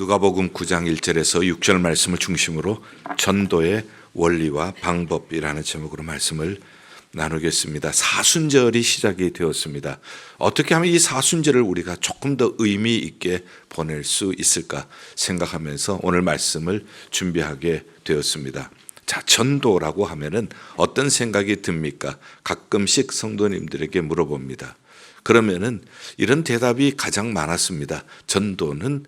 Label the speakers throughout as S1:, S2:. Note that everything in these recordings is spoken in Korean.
S1: 누가복음 9장 1절에서 6절 말씀을 중심으로 전도의 원리와 방법이라는 제목으로 말씀을 나누겠습니다. 사순절이 시작이 되었습니다. 어떻게 하면 이 사순절을 우리가 조금 더 의미 있게 보낼 수 있을까 생각하면서 오늘 말씀을 준비하게 되었습니다. 자, 전도라고 하면은 어떤 생각이 듭니까? 가끔씩 성도님들에게 물어봅니다. 그러면은 이런 대답이 가장 많았습니다. 전도는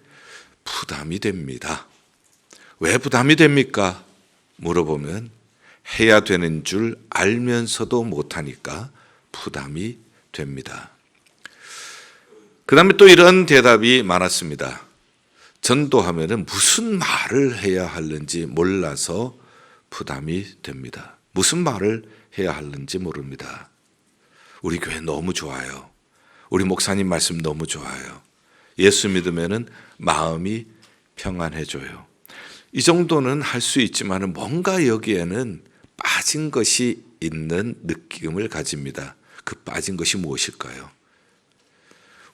S1: 부담이 됩니다. 왜 부담이 됩니까? 물어보면 해야 되는 줄 알면서도 못하니까 부담이 됩니다. 그 다음에 또 이런 대답이 많았습니다. 전도하면은 무슨 말을 해야 하는지 몰라서 부담이 됩니다. 무슨 말을 해야 하는지 모릅니다. 우리 교회 너무 좋아요. 우리 목사님 말씀 너무 좋아요. 예수 믿으면은 마음이 평안해져요. 이 정도는 할 수 있지만 뭔가 여기에는 빠진 것이 있는 느낌을 가집니다. 그 빠진 것이 무엇일까요?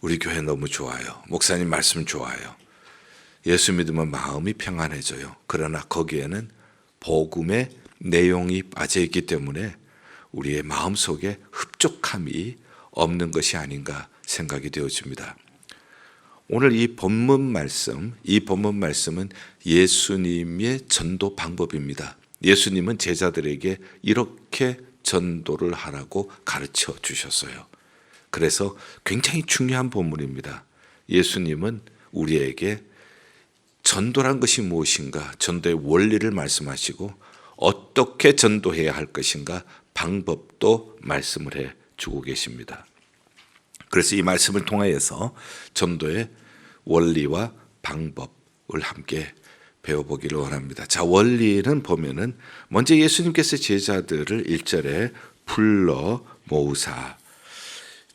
S1: 우리 교회 너무 좋아요. 목사님 말씀 좋아요. 예수 믿으면 마음이 평안해져요. 그러나 거기에는 복음의 내용이 빠져 있기 때문에 우리의 마음속에 흡족함이 없는 것이 아닌가 생각이 되어집니다. 오늘 이 본문 말씀은 예수님의 전도 방법입니다. 예수님은 제자들에게 이렇게 전도를 하라고 가르쳐 주셨어요. 그래서 굉장히 중요한 본문입니다. 예수님은 우리에게 전도란 것이 무엇인가, 전도의 원리를 말씀하시고 어떻게 전도해야 할 것인가 방법도 말씀을 해 주고 계십니다. 그래서 이 말씀을 통하여서 전도의 원리와 방법을 함께 배워보기를 원합니다. 자, 원리는 보면은 먼저 예수님께서 제자들을 1절에 불러 모으사,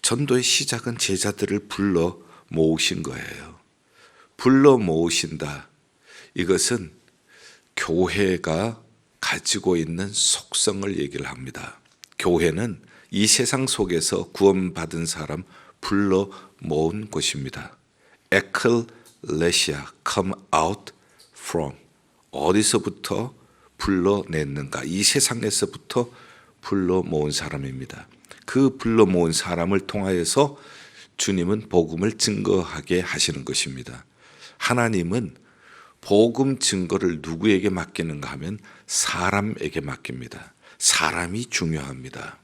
S1: 전도의 시작은 제자들을 불러 모으신 거예요. 불러 모으신다. 이것은 교회가 가지고 있는 속성을 얘기를 합니다. 교회는 이 세상 속에서 구원받은 사람 불러 모은 곳입니다. 에클레시아, come out from. 어디서부터 불러냈는가? 이 세상에서부터 불러 모은 사람입니다. 그 불러 모은 사람을 통하여서 주님은 복음을 증거하게 하시는 것입니다. 하나님은 복음 증거를 누구에게 맡기는가 하면 사람에게 맡깁니다. 사람이 중요합니다.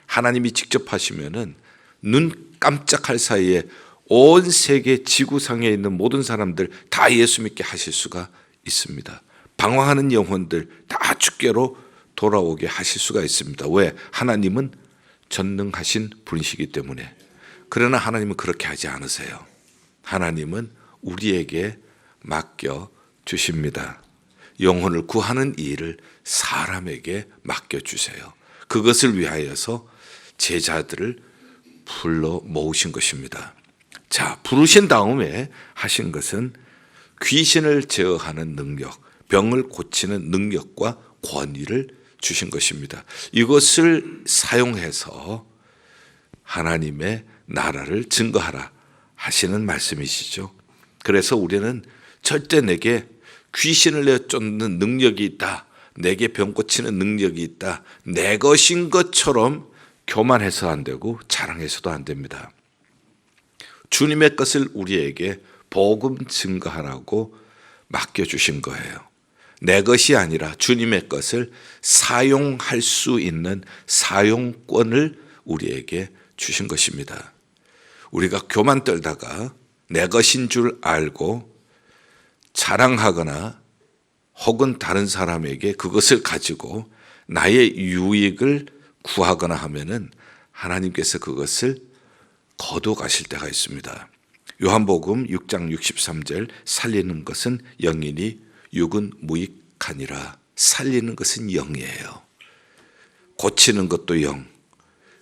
S1: 하나님이 직접 하시면은 눈 깜짝할 사이에 온 세계 지구상에 있는 모든 사람들 다 예수 믿게 하실 수가 있습니다. 방황하는 영혼들 다 주께로 돌아오게 하실 수가 있습니다. 왜? 하나님은 전능하신 분이시기 때문에. 그러나 하나님은 그렇게 하지 않으세요. 하나님은 우리에게 맡겨 주십니다. 영혼을 구하는 일을 사람에게 맡겨 주세요. 그것을 위하여서 제자들을 불러 모으신 것입니다. 자, 부르신 다음에 하신 것은 귀신을 제어하는 능력, 병을 고치는 능력과 권위를 주신 것입니다. 이것을 사용해서 하나님의 나라를 증거하라 하시는 말씀이시죠. 그래서 우리는 절대 내게 귀신을 내쫓는 능력이 있다, 내게 병 고치는 능력이 있다, 내 것인 것처럼 교만해서 안 되고 자랑해서도 안 됩니다. 주님의 것을 우리에게 복음 증거하라고 맡겨주신 거예요. 내 것이 아니라 주님의 것을 사용할 수 있는 사용권을 우리에게 주신 것입니다. 우리가 교만 떨다가 내 것인 줄 알고 자랑하거나 혹은 다른 사람에게 그것을 가지고 나의 유익을 구하거나 하면은 하나님께서 그것을 거둬가실 때가 있습니다. 요한복음 6장 63절 살리는 것은 영이니 육은 무익하니라. 살리는 것은 영이에요. 고치는 것도 영,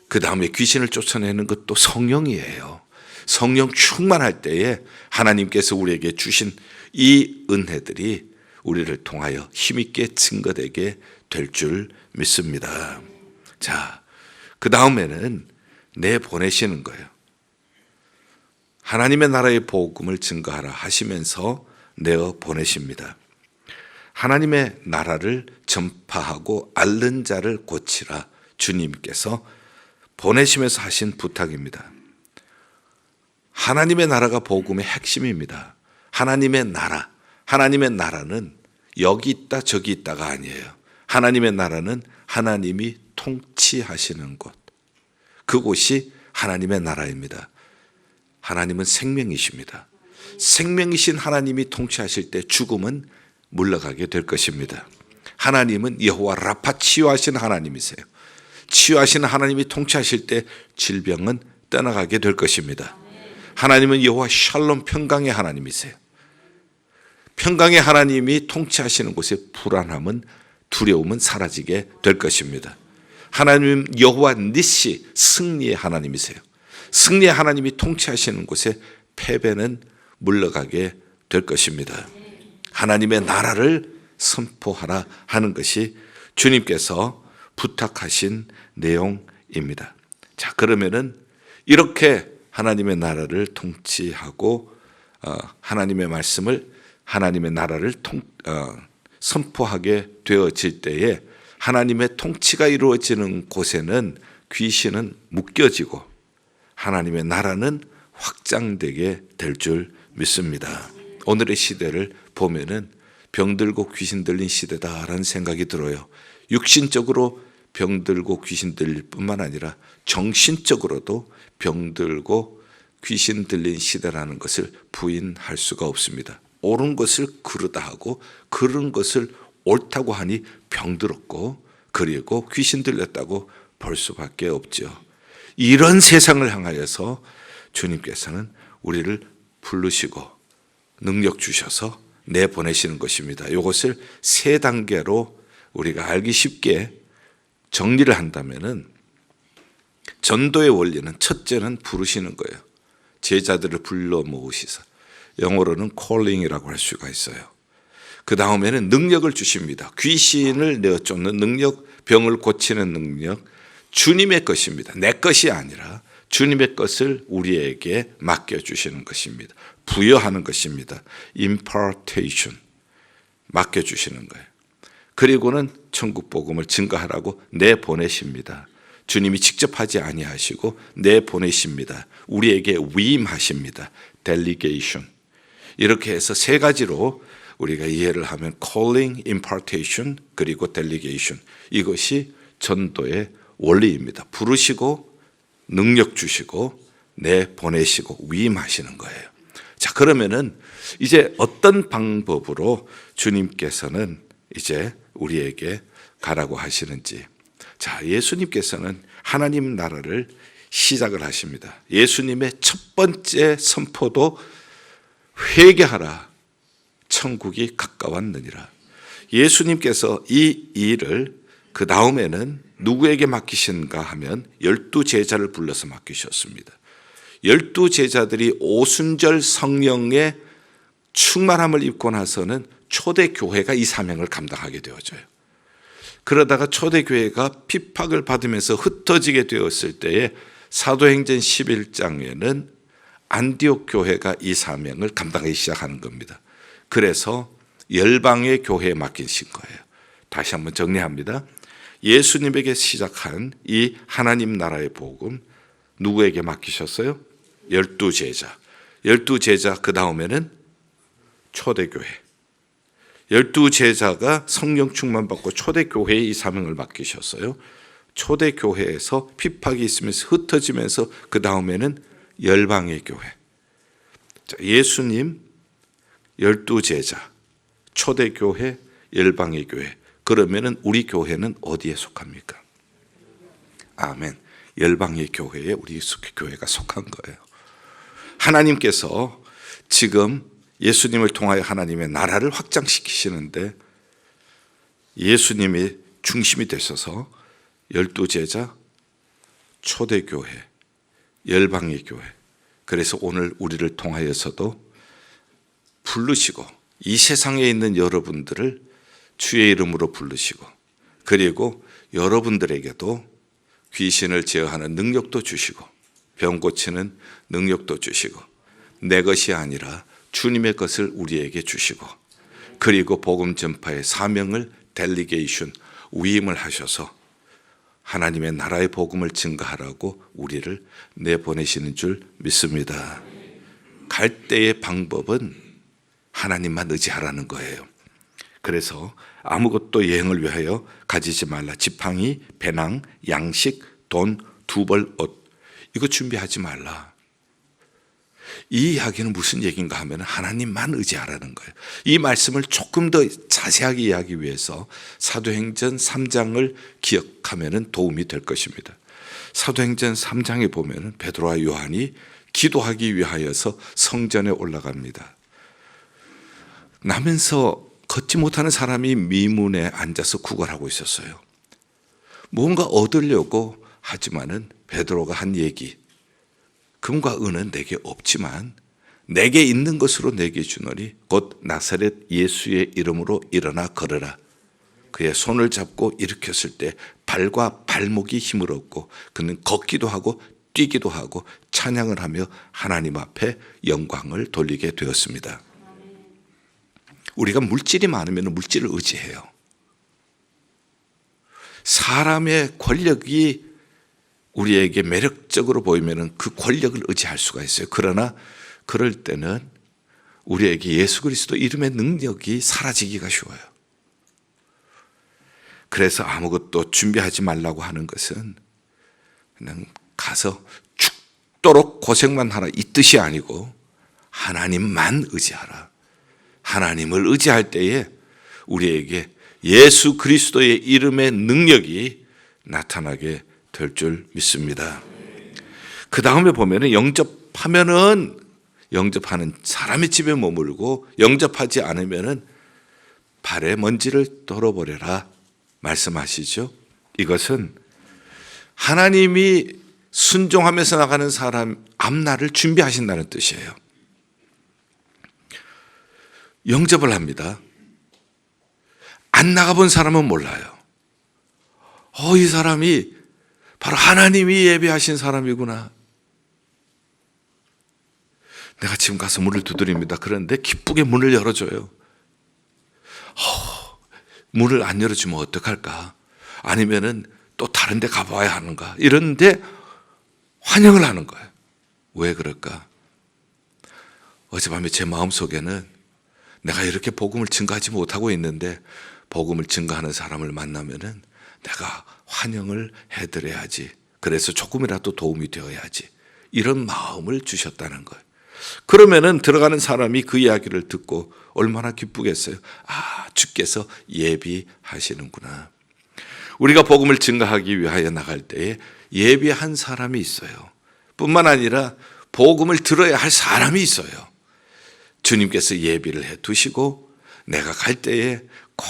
S1: 그 다음에 귀신을 쫓아내는 것도 성령이에요. 성령 충만할 때에 하나님께서 우리에게 주신 이 은혜들이 우리를 통하여 힘있게 증거되게 될 줄 믿습니다. 자, 그 다음에는 내보내시는 거예요. 하나님의 나라의 복음을 증거하라 하시면서 내어 보내십니다. 하나님의 나라를 전파하고 앓는 자를 고치라 주님께서 보내시면서 하신 부탁입니다. 하나님의 나라가 복음의 핵심입니다. 하나님의 나라는 여기 있다 저기 있다가 아니에요. 하나님의 나라는 하나님이 통치하시는 곳, 그곳이 하나님의 나라입니다. 하나님은 생명이십니다. 생명이신 하나님이 통치하실 때 죽음은 물러가게 될 것입니다. 하나님은 여호와 라파 치유하시는 하나님이세요. 치유하시는 하나님이 통치하실 때 질병은 떠나가게 될 것입니다. 하나님은 여호와 샬롬 평강의 하나님이세요. 평강의 하나님이 통치하시는 곳에 불안함은 두려움은 사라지게 될 것입니다. 하나님 여호와 니시 승리의 하나님이세요. 승리의 하나님이 통치하시는 곳에 패배는 물러가게 될 것입니다. 하나님의 나라를 선포하라 하는 것이 주님께서 부탁하신 내용입니다. 자, 그러면은 이렇게 하나님의 나라를 통치하고 하나님의 말씀을 하나님의 나라를 선포하게 되어질 때에 하나님의 통치가 이루어지는 곳에는 귀신은 묶여지고 하나님의 나라는 확장되게 될 줄 믿습니다. 오늘의 시대를 보면은 병들고 귀신 들린 시대다라는 생각이 들어요. 육신적으로 병들고 귀신 들릴 뿐만 아니라 정신적으로도 병들고 귀신 들린 시대라는 것을 부인할 수가 없습니다. 옳은 것을 그르다 하고 그른 것을 옳다고 하니 병들었고 그리고 귀신 들렸다고 볼 수밖에 없죠. 이런 세상을 향하여서 주님께서는 우리를 부르시고 능력 주셔서 내보내시는 것입니다. 이것을 세 단계로 우리가 알기 쉽게 정리를 한다면은 전도의 원리는 첫째는 부르시는 거예요. 제자들을 불러 모으시사. 영어로는 calling이라고 할 수가 있어요. 그 다음에는 능력을 주십니다. 귀신을 내어쫓는 능력, 병을 고치는 능력, 주님의 것입니다. 내 것이 아니라 주님의 것을 우리에게 맡겨주시는 것입니다. 부여하는 것입니다. impartation, 맡겨주시는 거예요. 그리고는 천국 복음을 증거하라고 내보내십니다. 주님이 직접 하지 아니하시고 내보내십니다. 우리에게 위임하십니다. delegation. 이렇게 해서 세 가지로 우리가 이해를 하면 calling, impartation, 그리고 delegation. 이것이 전도의 원리입니다. 부르시고 능력 주시고 내보내시고 위임하시는 거예요. 자, 그러면은 이제 어떤 방법으로 주님께서는 이제 우리에게 가라고 하시는지. 자, 예수님께서는 하나님 나라를 시작을 하십니다. 예수님의 첫 번째 선포도 회개하라, 천국이 가까웠느니라. 예수님께서 이 일을 그 다음에는 누구에게 맡기신가 하면 12제자를 불러서 맡기셨습니다. 12제자들이 오순절 성령의 충만함을 입고 나서는 초대교회가 이 사명을 감당하게 되어져요. 그러다가 초대교회가 핍박을 받으면서 흩어지게 되었을 때에 사도행전 11장에는 안디옥 교회가 이 사명을 감당하기 시작하는 겁니다. 그래서 열방의 교회에 맡기신 거예요. 다시 한번 정리합니다. 예수님에게 시작한 이 하나님 나라의 복음 누구에게 맡기셨어요? 12제자. 12제자 그 다음에는 초대교회. 12제자가 성령 충만 받고 초대교회에 이 사명을 맡기셨어요. 초대교회에서 핍박이 있으면서 흩어지면서 그 다음에는 열방의 교회. 자, 예수님, 12제자, 초대교회, 열방의 교회. 그러면은 우리 교회는 어디에 속합니까? 아멘. 열방의 교회에 우리 교회가 속한 거예요. 하나님께서 지금 예수님을 통하여 하나님의 나라를 확장시키시는데 예수님이 중심이 되셔서 12제자, 초대교회, 열방의 교회. 그래서 오늘 우리를 통하여서도 부르시고 이 세상에 있는 여러분들을 주의 이름으로 부르시고 그리고 여러분들에게도 귀신을 제어하는 능력도 주시고 병 고치는 능력도 주시고 내 것이 아니라 주님의 것을 우리에게 주시고, 그리고 복음 전파의 사명을 델리게이션, 위임을 하셔서 하나님의 나라의 복음을 증거하라고 우리를 내보내시는 줄 믿습니다. 갈 때의 방법은 하나님만 의지하라는 거예요. 그래서 아무것도 여행을 위하여 가지지 말라. 지팡이, 배낭, 양식, 돈, 두벌 옷, 이거 준비하지 말라. 이 이야기는 무슨 얘기인가 하면 하나님만 의지하라는 거예요. 이 말씀을 조금 더 자세하게 이해하기 위해서 사도행전 3장을 기억하면 도움이 될 것입니다. 사도행전 3장에 보면 베드로와 요한이 기도하기 위하여서 성전에 올라갑니다. 나면서 걷지 못하는 사람이 미문에 앉아서 구걸하고 있었어요. 뭔가 얻으려고 하지만은 베드로가 한 얘기, 금과 은은 내게 없지만 내게 있는 것으로 내게 주노니 곧 나사렛 예수의 이름으로 일어나 걸으라. 그의 손을 잡고 일으켰을 때 발과 발목이 힘을 얻고 그는 걷기도 하고 뛰기도 하고 찬양을 하며 하나님 앞에 영광을 돌리게 되었습니다. 우리가 물질이 많으면 물질을 의지해요. 사람의 권력이 우리에게 매력적으로 보이면 그 권력을 의지할 수가 있어요. 그러나 그럴 때는 우리에게 예수 그리스도 이름의 능력이 사라지기가 쉬워요. 그래서 아무것도 준비하지 말라고 하는 것은 그냥 가서 죽도록 고생만 하라, 이 뜻이 아니고 하나님만 의지하라. 하나님을 의지할 때에 우리에게 예수 그리스도의 이름의 능력이 나타나게 될 줄 믿습니다. 그 다음에 보면은 영접하면은 영접하는 사람의 집에 머물고 영접하지 않으면은 발에 먼지를 덜어버려라 말씀하시죠. 이것은 하나님이 순종하면서 나가는 사람 앞날을 준비하신다는 뜻이에요. 영접을 합니다. 안 나가본 사람은 몰라요. 이 사람이 바로 하나님이 예비하신 사람이구나. 내가 지금 가서 문을 두드립니다. 그런데 기쁘게 문을 열어줘요. 문을 안 열어주면 어떡할까? 아니면은 또 다른 데 가봐야 하는가? 이런데 환영을 하는 거예요. 왜 그럴까? 어젯밤에 제 마음속에는 내가 이렇게 복음을 증거하지 못하고 있는데 복음을 증거하는 사람을 만나면은 내가 환영을 해드려야지. 그래서 조금이라도 도움이 되어야지. 이런 마음을 주셨다는 거예요. 그러면은 들어가는 사람이 그 이야기를 듣고 얼마나 기쁘겠어요. 주께서 예비하시는구나. 우리가 복음을 증거하기 위하여 나갈 때에 예비한 사람이 있어요. 뿐만 아니라 복음을 들어야 할 사람이 있어요. 주님께서 예비를 해 두시고 내가 갈 때에 꼭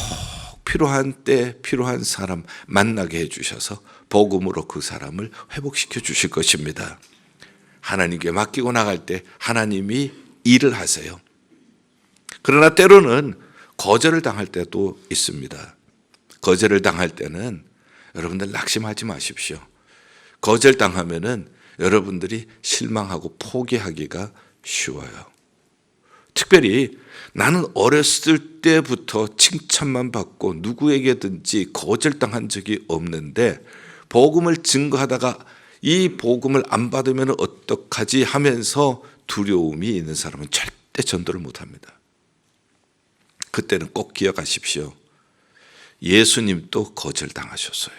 S1: 필요한 때 필요한 사람 만나게 해 주셔서 복음으로 그 사람을 회복시켜 주실 것입니다. 하나님께 맡기고 나갈 때 하나님이 일을 하세요. 그러나 때로는 거절을 당할 때도 있습니다. 거절을 당할 때는 여러분들 낙심하지 마십시오. 거절당하면은 여러분들이 실망하고 포기하기가 쉬워요. 특별히 나는 어렸을 때부터 칭찬만 받고 누구에게든지 거절당한 적이 없는데 복음을 증거하다가 이 복음을 안 받으면 어떡하지 하면서 두려움이 있는 사람은 절대 전도를 못합니다. 그때는 꼭 기억하십시오. 예수님도 거절당하셨어요.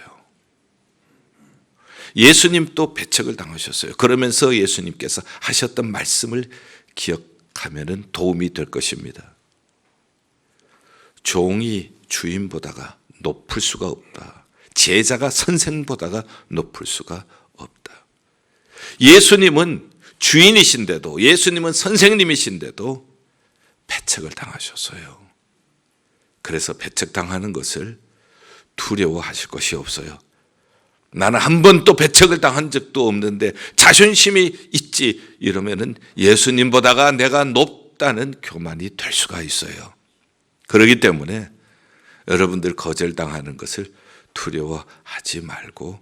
S1: 예수님도 배척을 당하셨어요. 그러면서 예수님께서 하셨던 말씀을 기억하면 도움이 될 것입니다. 종이 주인보다가 높을 수가 없다. 제자가 선생보다가 높을 수가 없다. 예수님은 주인이신데도, 예수님은 선생님이신데도 배척을 당하셨어요. 그래서 배척당하는 것을 두려워하실 것이 없어요. 나는 한 번도 배척을 당한 적도 없는데 자존심이 있지 이러면은 예수님보다가 내가 높다는 교만이 될 수가 있어요. 그렇기 때문에 여러분들 거절당하는 것을 두려워하지 말고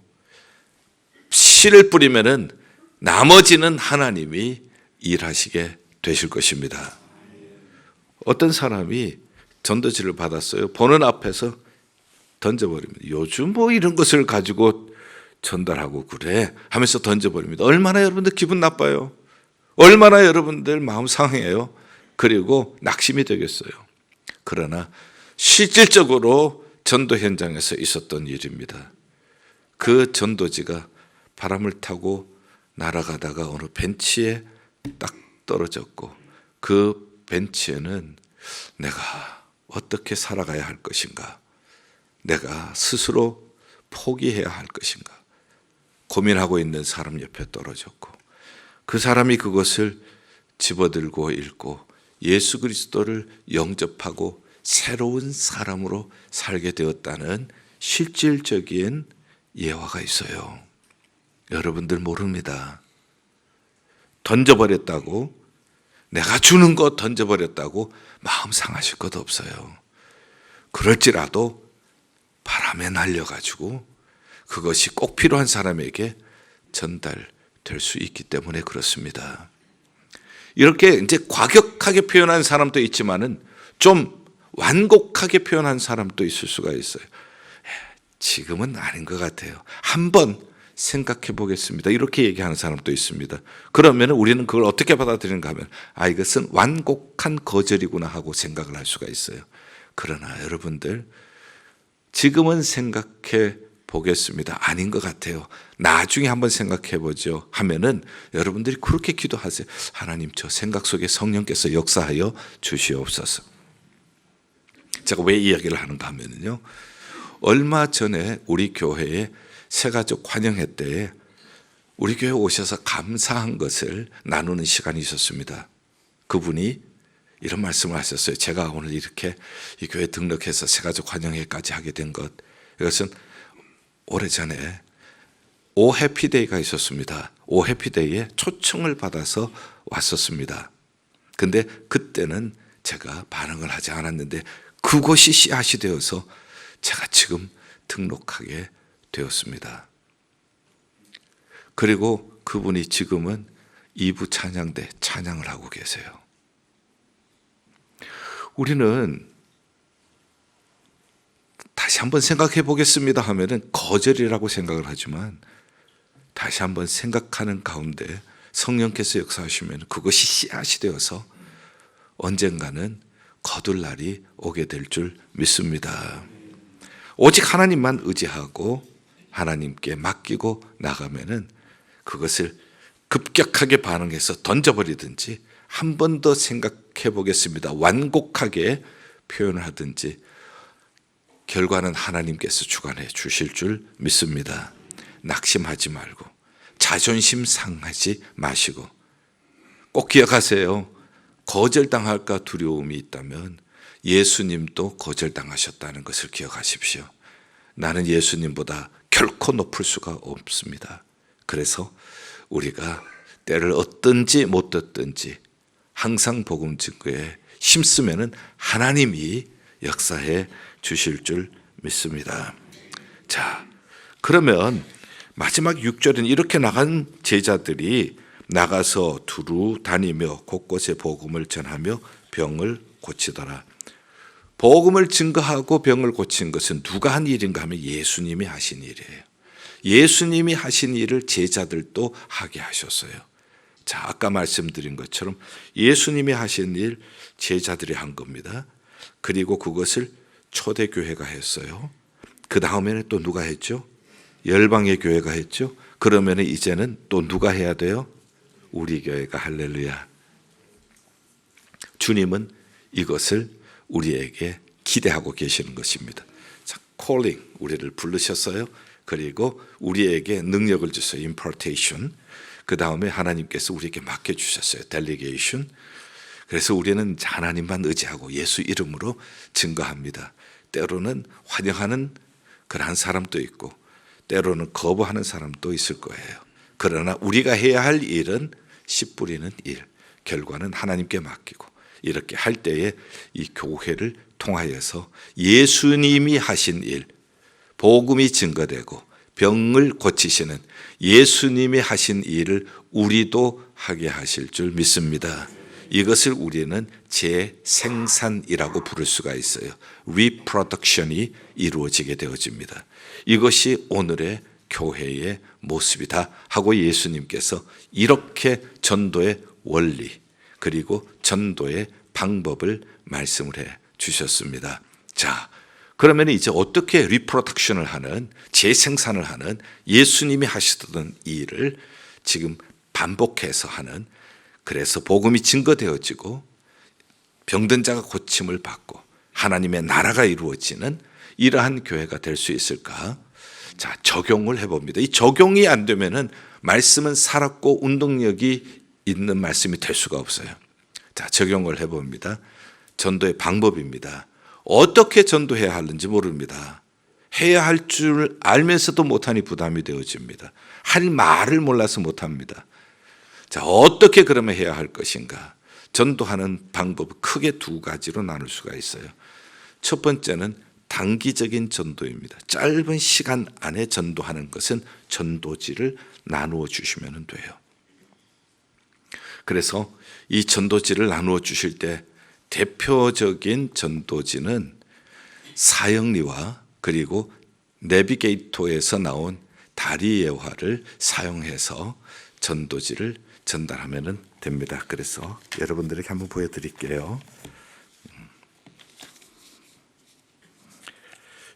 S1: 씨를 뿌리면은 나머지는 하나님이 일하시게 되실 것입니다. 어떤 사람이 전도지를 받았어요. 보는 앞에서 던져버립니다. 요즘 뭐 이런 것을 가지고 전달하고 그래 하면서 던져버립니다. 얼마나 여러분들 기분 나빠요. 얼마나 여러분들 마음 상해요. 그리고 낙심이 되겠어요. 그러나 실질적으로 전도 현장에서 있었던 일입니다. 그 전도지가 바람을 타고 날아가다가 어느 벤치에 딱 떨어졌고 그 벤치에는 내가 어떻게 살아가야 할 것인가, 내가 스스로 포기해야 할 것인가 고민하고 있는 사람 옆에 떨어졌고 그 사람이 그것을 집어들고 읽고 예수 그리스도를 영접하고 새로운 사람으로 살게 되었다는 실질적인 예화가 있어요. 여러분들 모릅니다. 던져버렸다고, 내가 주는 거 던져버렸다고 마음 상하실 것 없어요. 그럴지라도 바람에 날려가지고 그것이 꼭 필요한 사람에게 전달될 수 있기 때문에 그렇습니다. 이렇게 이제 과격하게 표현한 사람도 있지만은 좀 완곡하게 표현한 사람도 있을 수가 있어요. 지금은 아닌 것 같아요. 한번 생각해 보겠습니다. 이렇게 얘기하는 사람도 있습니다. 그러면 우리는 그걸 어떻게 받아들이는가 하면 이것은 완곡한 거절이구나 하고 생각을 할 수가 있어요. 그러나 여러분들 지금은 생각해 보겠습니다. 아닌 것 같아요. 나중에 한번 생각해 보죠 하면은 여러분들이 그렇게 기도하세요. 하나님, 저 생각 속에 성령께서 역사하여 주시옵소서. 제가 왜 이 이야기를 하는가 하면요, 얼마 전에 우리 교회에 새가족 환영회 때에 우리 교회 오셔서 감사한 것을 나누는 시간이 있었습니다. 그분이 이런 말씀을 하셨어요. 제가 오늘 이렇게 이 교회 등록해서 새가족 환영회까지 하게 된 것, 이것은 오래전에 오 해피데이가 있었습니다. 오 해피데이에 초청을 받아서 왔었습니다. 근데 그때는 제가 반응을 하지 않았는데 그것이 씨앗이 되어서 제가 지금 등록하게 되었습니다. 그리고 그분이 지금은 2부 찬양대 찬양을 하고 계세요. 우리는 다시 한번 생각해 보겠습니다 하면은 거절이라고 생각을 하지만 다시 한번 생각하는 가운데 성령께서 역사하시면 그것이 씨앗이 되어서 언젠가는 거둘 날이 오게 될 줄 믿습니다. 오직 하나님만 의지하고 하나님께 맡기고 나가면은 그것을 급격하게 반응해서 던져버리든지 한 번 더 생각해 보겠습니다, 완곡하게 표현을 하든지 결과는 하나님께서 주관해 주실 줄 믿습니다. 낙심하지 말고 자존심 상하지 마시고 꼭 기억하세요. 거절당할까 두려움이 있다면 예수님도 거절당하셨다는 것을 기억하십시오. 나는 예수님보다 결코 높을 수가 없습니다. 그래서 우리가 때를 얻든지 못 얻든지 항상 복음 증거에 힘쓰면은 하나님이 역사해 주실 줄 믿습니다. 자, 그러면 마지막 6절은 이렇게 나간 제자들이 나가서 두루 다니며 곳곳에 복음을 전하며 병을 고치더라. 복음을 증거하고 병을 고친 것은 누가 한 일인가 하면 예수님이 하신 일이에요. 예수님이 하신 일을 제자들도 하게 하셨어요. 자, 아까 말씀드린 것처럼 예수님이 하신 일 제자들이 한 겁니다. 그리고 그것을 초대교회가 했어요. 그 다음에는 또 누가 했죠? 열방의 교회가 했죠. 그러면 이제는 또 누가 해야 돼요? 우리 교회가. 할렐루야. 주님은 이것을 우리에게 기대하고 계시는 것입니다. 자, calling, 우리를 부르셨어요. 그리고 우리에게 능력을 주셨어요. impartation. 그 다음에 하나님께서 우리에게 맡겨주셨어요. delegation. 그래서 우리는 하나님만 의지하고 예수 이름으로 증거합니다. 때로는 환영하는 그러한 사람도 있고 때로는 거부하는 사람도 있을 거예요. 그러나 우리가 해야 할 일은 씨 뿌리는 일, 결과는 하나님께 맡기고 이렇게 할 때에 이 교회를 통하여서 예수님이 하신 일, 복음이 증거되고 병을 고치시는 예수님이 하신 일을 우리도 하게 하실 줄 믿습니다. 이것을 우리는 재생산이라고 부를 수가 있어요. 리프로덕션이 이루어지게 되어집니다. 이것이 오늘의 교회의 모습이다 하고 예수님께서 이렇게 전도의 원리 그리고 전도의 방법을 말씀을 해 주셨습니다. 자, 그러면 이제 어떻게 리프로덕션을 하는, 재생산을 하는 예수님이 하시던 일을 지금 반복해서 하는, 그래서 복음이 증거되어지고 병든 자가 고침을 받고 하나님의 나라가 이루어지는 이러한 교회가 될 수 있을까? 자, 적용을 해봅니다. 이 적용이 안 되면은 말씀은 살았고 운동력이 있는 말씀이 될 수가 없어요. 자, 적용을 해봅니다. 전도의 방법입니다. 어떻게 전도해야 하는지 모릅니다. 해야 할 줄 알면서도 못하니 부담이 되어집니다. 할 말을 몰라서 못합니다. 자, 어떻게 그러면 해야 할 것인가? 전도하는 방법은 크게 두 가지로 나눌 수가 있어요. 첫 번째는 단기적인 전도입니다. 짧은 시간 안에 전도하는 것은 전도지를 나누어 주시면 돼요. 그래서 이 전도지를 나누어 주실 때 대표적인 전도지는 사형리와 그리고 내비게이터에서 나온 다리예화를 사용해서 전도지를 전달하면 됩니다. 그래서 여러분들에게 한번 보여드릴게요.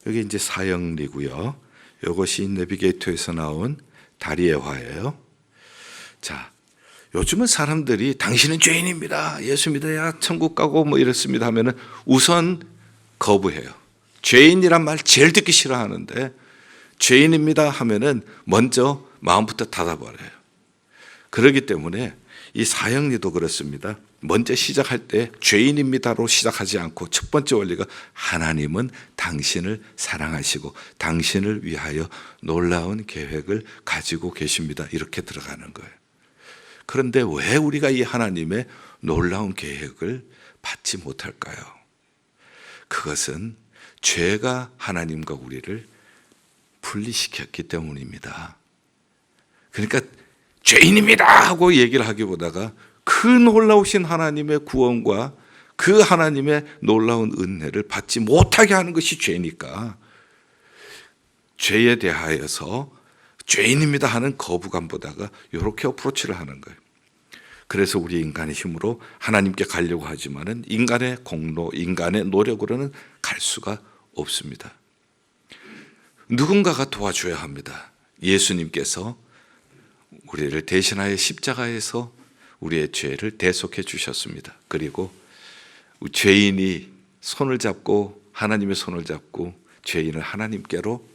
S1: 여기 이제 사형리고요. 이것이 내비게이터에서 나온 다리예화예요. 자, 요즘은 사람들이 당신은 죄인입니다. 예수 믿어야 천국 가고 뭐 이렇습니다 하면은 우선 거부해요. 죄인이란 말 제일 듣기 싫어하는데 죄인입니다 하면은 먼저 마음부터 닫아버려요. 그렇기 때문에 이 사형리도 그렇습니다. 먼저 시작할 때 죄인입니다로 시작하지 않고 첫 번째 원리가 하나님은 당신을 사랑하시고 당신을 위하여 놀라운 계획을 가지고 계십니다. 이렇게 들어가는 거예요. 그런데 왜 우리가 이 하나님의 놀라운 계획을 받지 못할까요? 그것은 죄가 하나님과 우리를 분리시켰기 때문입니다. 그러니까 죄인입니다 하고 얘기를 하기보다가 그 놀라우신 하나님의 구원과 그 하나님의 놀라운 은혜를 받지 못하게 하는 것이 죄니까 죄에 대하여서 죄인입니다 하는 거부감보다가 이렇게 어프로치를 하는 거예요. 그래서 우리 인간의 힘으로 하나님께 가려고 하지만은 인간의 공로, 인간의 노력으로는 갈 수가 없습니다. 누군가가 도와줘야 합니다. 예수님께서 우리를 대신하여 십자가에서 우리의 죄를 대속해 주셨습니다. 그리고 죄인이 손을 잡고 하나님의 손을 잡고 죄인을 하나님께로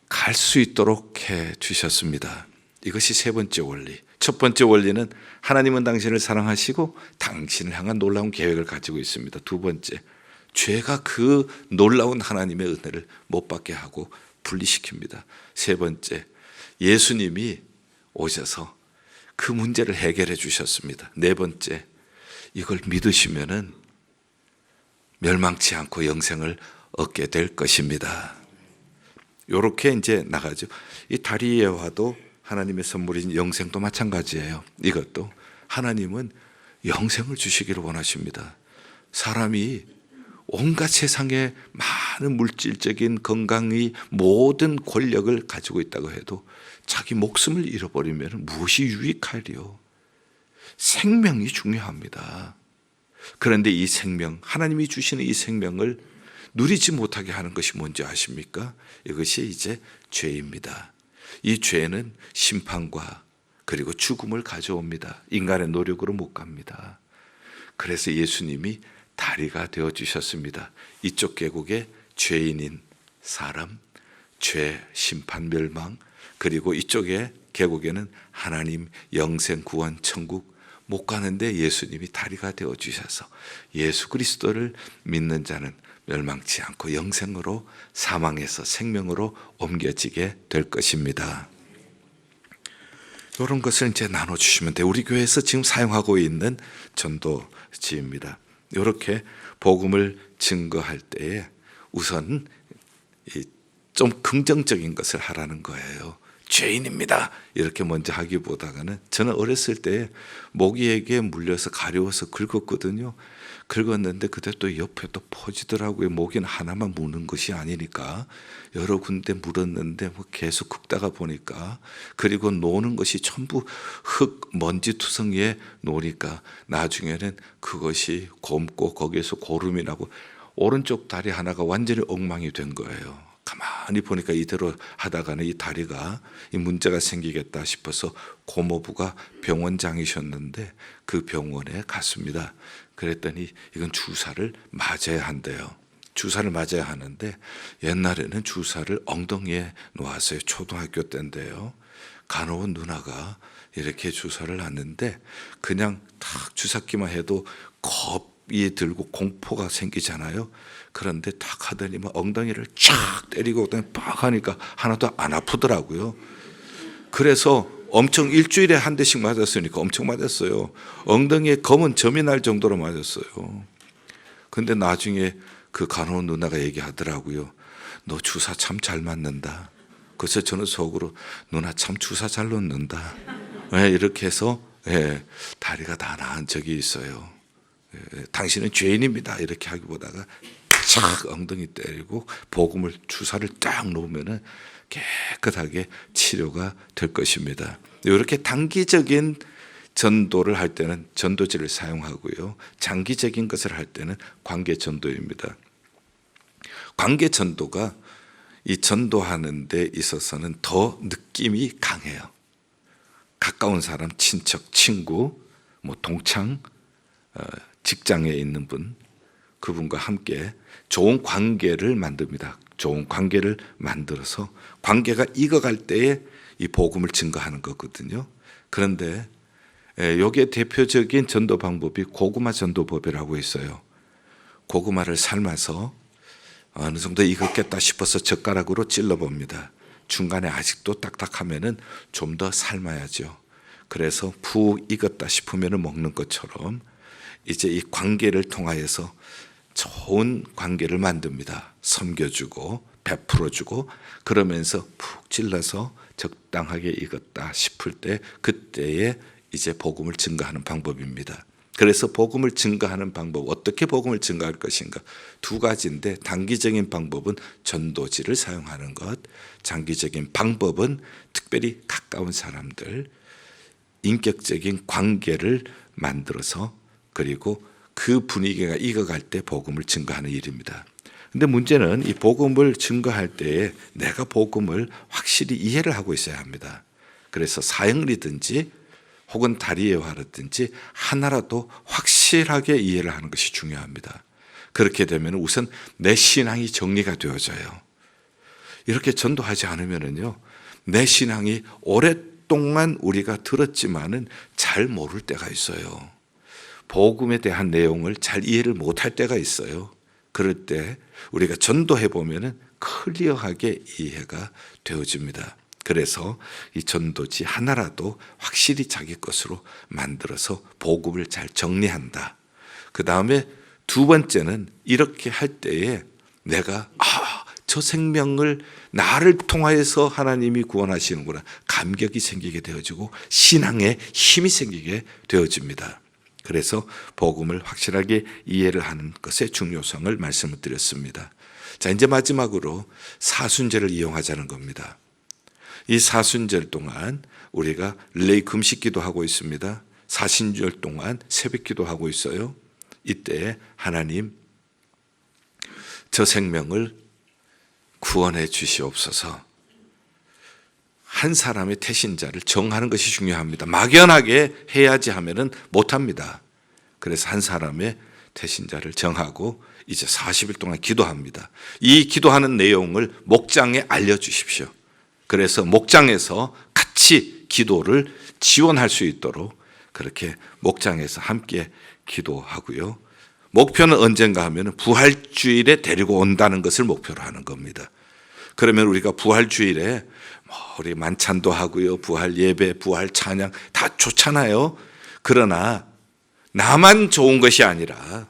S1: 갈 수 있도록 해 주셨습니다. 이것이 세 번째 원리. 첫 번째 원리는 하나님은 당신을 사랑하시고 당신을 향한 놀라운 계획을 가지고 있습니다. 두 번째, 죄가 그 놀라운 하나님의 은혜를 못 받게 하고 분리시킵니다. 세 번째, 예수님이 오셔서 그 문제를 해결해 주셨습니다. 네 번째, 이걸 믿으시면은 멸망치 않고 영생을 얻게 될 것입니다. 이렇게 이제 나가죠. 이 다리예화도 하나님의 선물인 영생도 마찬가지예요. 이것도 하나님은 영생을 주시기를 원하십니다. 사람이 온갖 세상에 많은 물질적인 건강의 모든 권력을 가지고 있다고 해도 자기 목숨을 잃어버리면 무엇이 유익하리요? 생명이 중요합니다. 그런데 이 생명, 하나님이 주시는 이 생명을 누리지 못하게 하는 것이 뭔지 아십니까? 이것이 이제 죄입니다. 이 죄는 심판과 그리고 죽음을 가져옵니다. 인간의 노력으로 못 갑니다. 그래서 예수님이 다리가 되어주셨습니다. 이쪽 계곡에 죄인인 사람, 죄, 심판, 멸망, 그리고 이쪽에 계곡에는 하나님, 영생, 구원, 천국 못 가는데 예수님이 다리가 되어주셔서 예수 그리스도를 믿는 자는 멸망치 않고 영생으로 사망에서 생명으로 옮겨지게 될 것입니다. 이런 것을 이제 나눠주시면 돼요. 우리 교회에서 지금 사용하고 있는 전도지입니다. 이렇게 복음을 증거할 때에 우선 좀 긍정적인 것을 하라는 거예요. 죄인입니다 이렇게 먼저 하기보다는, 저는 어렸을 때 모기에게 물려서 가려워서 긁었거든요. 긁었는데 그때 또 옆에 또 퍼지더라고요. 모기는 하나만 무는 것이 아니니까 여러 군데 물었는데 뭐 계속 긁다가 보니까, 그리고 노는 것이 전부 흙 먼지 투성이에 노니까 나중에는 그것이 곰고 거기에서 고름이 나고 오른쪽 다리 하나가 완전히 엉망이 된 거예요. 가만히 보니까 이대로 하다가는 이 다리가 이 문제가 생기겠다 싶어서 고모부가 병원장이셨는데 그 병원에 갔습니다. 그랬더니 이건 주사를 맞아야 한대요. 주사를 맞아야 하는데 옛날에는 주사를 엉덩이에 놓았어요. 초등학교 때인데요. 간호원 누나가 이렇게 주사를 놨는데 그냥 탁 주사기만 해도 겁이 들고 공포가 생기잖아요. 그런데 탁 하더니 막 엉덩이를 쫙 때리고 빡 하니까 하나도 안 아프더라고요. 그래서 엄청 일주일에 한 대씩 맞았으니까 엄청 맞았어요. 엉덩이에 검은 점이 날 정도로 맞았어요. 근데 나중에 그 간호원 누나가 얘기하더라고요. 너 주사 참 잘 맞는다. 그래서 저는 속으로 누나 참 주사 잘 놓는다. 이렇게 해서 다리가 다 나은 적이 있어요. 당신은 죄인입니다 이렇게 하기보다가 착 엉덩이 때리고 복음을 주사를 딱 놓으면은 깨끗하게 치료가 될 것입니다. 이렇게 단기적인 전도를 할 때는 전도지를 사용하고요, 장기적인 것을 할 때는 관계 전도입니다. 관계 전도가 이 전도하는 데 있어서는 더 느낌이 강해요. 가까운 사람, 친척, 친구, 뭐 동창, 직장에 있는 분, 그분과 함께 좋은 관계를 만듭니다. 좋은 관계를 만들어서 관계가 익어갈 때에 이 복음을 증거하는 거거든요. 그런데 여기에 대표적인 전도 방법이 고구마 전도법이라고 있어요. 고구마를 삶아서 어느 정도 익었겠다 싶어서 젓가락으로 찔러봅니다. 중간에 아직도 딱딱하면은 좀 더 삶아야죠. 그래서 푹 익었다 싶으면 먹는 것처럼 이제 이 관계를 통하여서 좋은 관계를 만듭니다. 섬겨주고 베풀어주고 그러면서 푹 찔러서 적당하게 익었다 싶을 때 그때에 이제 복음을 증거하는 방법입니다. 그래서 복음을 증거하는 방법, 어떻게 복음을 증거할 것인가, 두 가지인데 단기적인 방법은 전도지를 사용하는 것, 장기적인 방법은 특별히 가까운 사람들, 인격적인 관계를 만들어서 그리고 그 분위기가 익어갈 때 복음을 증거하는 일입니다. 근데 문제는 이 복음을 증거할 때에 내가 복음을 확실히 이해를 하고 있어야 합니다. 그래서 사형리든지 혹은 다리예화라든지 하나라도 확실하게 이해를 하는 것이 중요합니다. 그렇게 되면 우선 내 신앙이 정리가 되어져요. 이렇게 전도하지 않으면요, 내 신앙이 오랫동안 우리가 들었지만은 잘 모를 때가 있어요. 복음에 대한 내용을 잘 이해를 못할 때가 있어요. 그럴 때 우리가 전도해 보면은 클리어하게 이해가 되어집니다. 그래서 이 전도지 하나라도 확실히 자기 것으로 만들어서 복음을 잘 정리한다. 그 다음에 두 번째는 이렇게 할 때에 내가 저 생명을 나를 통하여서 하나님이 구원하시는구나, 감격이 생기게 되어지고 신앙에 힘이 생기게 되어집니다. 그래서 복음을 확실하게 이해를 하는 것의 중요성을 말씀을 드렸습니다. 자, 이제 마지막으로 사순절을 이용하자는 겁니다. 이 사순절 동안 우리가 릴레이 금식기도 하고 있습니다. 사순절 동안 새벽기도 하고 있어요. 이때 하나님 저 생명을 구원해 주시옵소서. 한 사람의 태신자를 정하는 것이 중요합니다. 막연하게 해야지 하면은 못합니다. 그래서 한 사람의 태신자를 정하고 이제 40일 동안 기도합니다. 이 기도하는 내용을 목장에 알려주십시오. 그래서 목장에서 같이 기도를 지원할 수 있도록 그렇게 목장에서 함께 기도하고요. 목표는 언젠가 하면 부활주일에 데리고 온다는 것을 목표로 하는 겁니다. 그러면 우리가 부활주일에 우리 만찬도 하고요, 부활 예배, 부활 찬양 다 좋잖아요. 그러나 나만 좋은 것이 아니라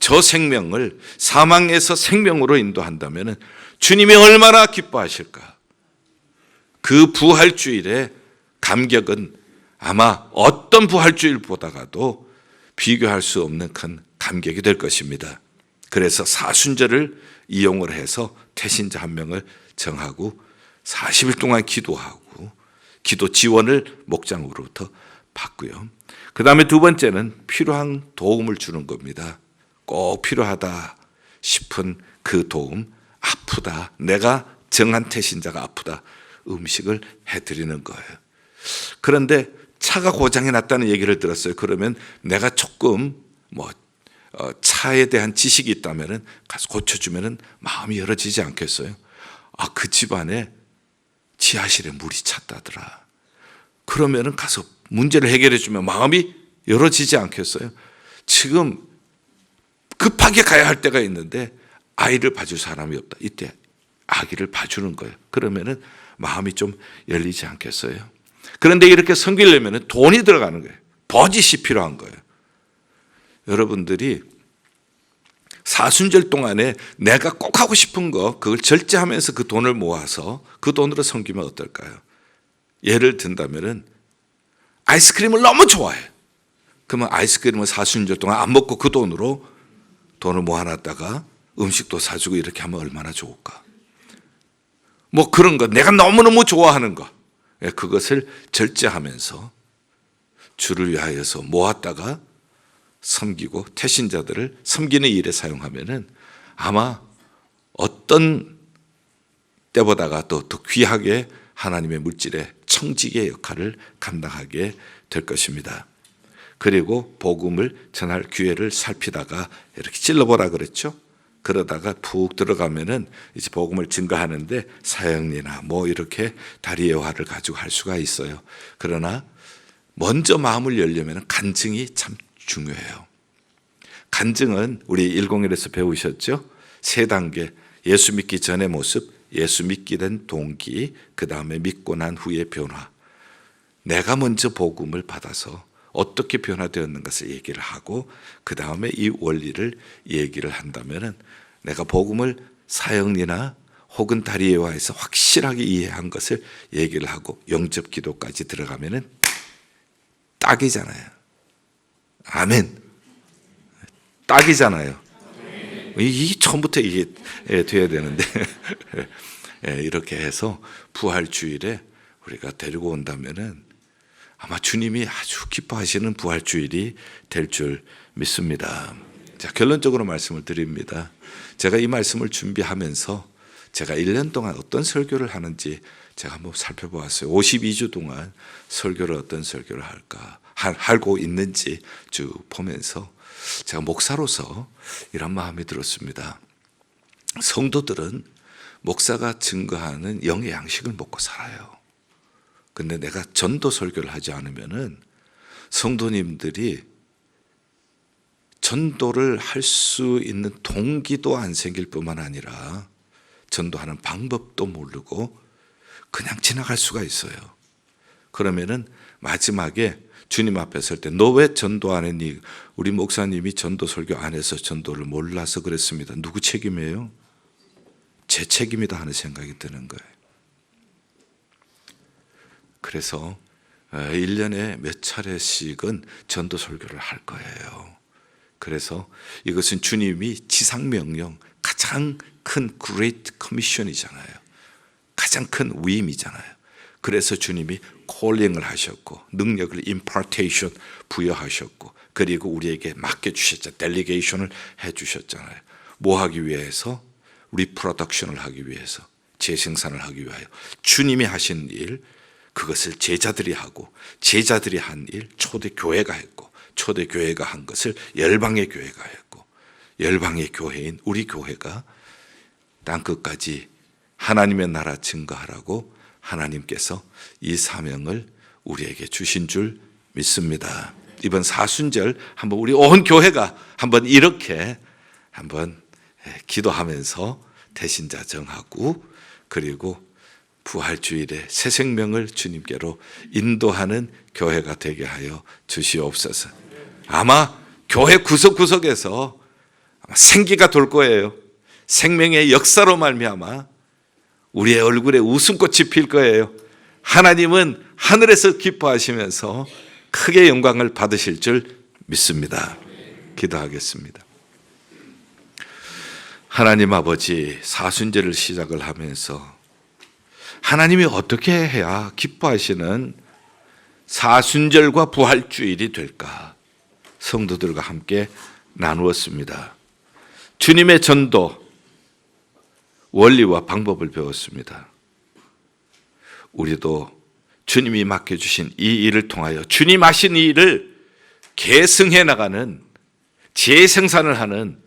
S1: 저 생명을 사망에서 생명으로 인도한다면 주님이 얼마나 기뻐하실까. 그 부활주일의 감격은 아마 어떤 부활주일보다가도 비교할 수 없는 큰 감격이 될 것입니다. 그래서 사순절을 이용을 해서 태신자 한 명을 정하고 40일 동안 기도하고 기도 지원을 목장으로부터 받고요. 그 다음에 두 번째는 필요한 도움을 주는 겁니다. 꼭 필요하다 싶은 그 도움, 아프다, 내가 정한 태신자가 아프다, 음식을 해드리는 거예요. 그런데 차가 고장이 났다는 얘기를 들었어요. 그러면 내가 조금 차에 대한 지식이 있다면 가서 고쳐주면 마음이 열어지지 않겠어요? 그 집안에 지하실에 물이 찼다더라. 그러면 가서 문제를 해결해 주면 마음이 열어지지 않겠어요? 지금 급하게 가야 할 때가 있는데 아이를 봐줄 사람이 없다. 이때 아기를 봐주는 거예요. 그러면 마음이 좀 열리지 않겠어요? 그런데 이렇게 섬기려면 돈이 들어가는 거예요. 버짓이 필요한 거예요. 여러분들이 사순절 동안에 내가 꼭 하고 싶은 거 그걸 절제하면서 그 돈을 모아서 그 돈으로 섬기면 어떨까요? 예를 든다면 아이스크림을 너무 좋아해. 그러면 아이스크림을 사순절 동안 안 먹고 그 돈으로 돈을 모아놨다가 음식도 사주고 이렇게 하면 얼마나 좋을까? 그런 거 내가 너무너무 좋아하는 거 그것을 절제하면서 주를 위하여서 모았다가 섬기고 태신자들을 섬기는 일에 사용하면은 아마 어떤 때보다가 더 귀하게 하나님의 물질의 청지기의 역할을 감당하게 될 것입니다. 그리고 복음을 전할 기회를 살피다가 이렇게 찔러보라 그랬죠. 그러다가 푹 들어가면은 이제 복음을 증거하는데 사형리나 이렇게 다리의 화를 가지고 할 수가 있어요. 그러나 먼저 마음을 열려면 간증이 참 중요해요. 간증은 우리 101에서 배우셨죠? 3단계, 예수 믿기 전의 모습, 예수 믿게 된 동기, 그 다음에 믿고 난 후의 변화. 내가 먼저 복음을 받아서 어떻게 변화되었는 것을 얘기를 하고 그 다음에 이 원리를 얘기를 한다면 내가 복음을 사형리나 혹은 다리에와에서 확실하게 이해한 것을 얘기를 하고 영접 기도까지 들어가면 딱이잖아요. 아멘. 딱이잖아요. 이 처음부터 이게 돼야 되는데 이렇게 해서 부활주일에 우리가 데리고 온다면은 아마 주님이 아주 기뻐하시는 부활주일이 될 줄 믿습니다. 자, 결론적으로 말씀을 드립니다. 제가 이 말씀을 준비하면서 제가 1년 동안 어떤 설교를 하는지 제가 한번 살펴보았어요. 52주 동안 설교를 어떤 설교를 하고 있는지 쭉 보면서 제가 목사로서 이런 마음이 들었습니다. 성도들은 목사가 증거하는 영의 양식을 먹고 살아요. 근데 내가 전도 설교를 하지 않으면은 성도님들이 전도를 할 수 있는 동기도 안 생길 뿐만 아니라 전도하는 방법도 모르고 그냥 지나갈 수가 있어요. 그러면은 마지막에 주님 앞에 설 때 너 왜 전도 안 했니? 우리 목사님이 전도 설교 안 해서 전도를 몰라서 그랬습니다. 누구 책임이에요? 제 책임이다 하는 생각이 드는 거예요. 그래서 1년에 몇 차례씩은 전도 설교를 할 거예요. 그래서 이것은 주님이 지상명령, 가장 큰 Great Commission이잖아요. 가장 큰 위임이잖아요. 그래서 주님이 콜링을 하셨고 능력을 impartation 부여하셨고 그리고 우리에게 맡겨주셨죠. 델리게이션을 해주셨잖아요. 뭐 하기 위해서? 리프로덕션을 하기 위해서, 재생산을 하기 위하여. 주님이 하신 일, 그것을 제자들이 하고 제자들이 한 일 초대교회가 했고 초대교회가 한 것을 열방의 교회가 했고 열방의 교회인 우리 교회가 땅끝까지 하나님의 나라 증거하라고 하나님께서 이 사명을 우리에게 주신 줄 믿습니다. 이번 사순절 한번 우리 온 교회가 한번 이렇게 한번 기도하면서 대신자 정하고 그리고 부활주일에 새 생명을 주님께로 인도하는 교회가 되게 하여 주시옵소서. 아마 교회 구석구석에서 생기가 돌 거예요. 생명의 역사로 말미암아 우리의 얼굴에 웃음꽃이 필 거예요. 하나님은 하늘에서 기뻐하시면서 크게 영광을 받으실 줄 믿습니다. 기도하겠습니다. 하나님 아버지, 사순절을 시작을 하면서 하나님이 어떻게 해야 기뻐하시는 사순절과 부활주일이 될까 성도들과 함께 나누었습니다. 주님의 전도, 원리와 방법을 배웠습니다. 우리도 주님이 맡겨주신 이 일을 통하여 주님 하신 이 일을 계승해 나가는, 재생산을 하는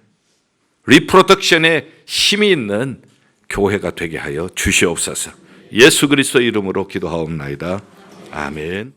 S1: 리프로덕션에 힘이 있는 교회가 되게 하여 주시옵소서. 예수 그리스도 이름으로 기도하옵나이다. 아멘.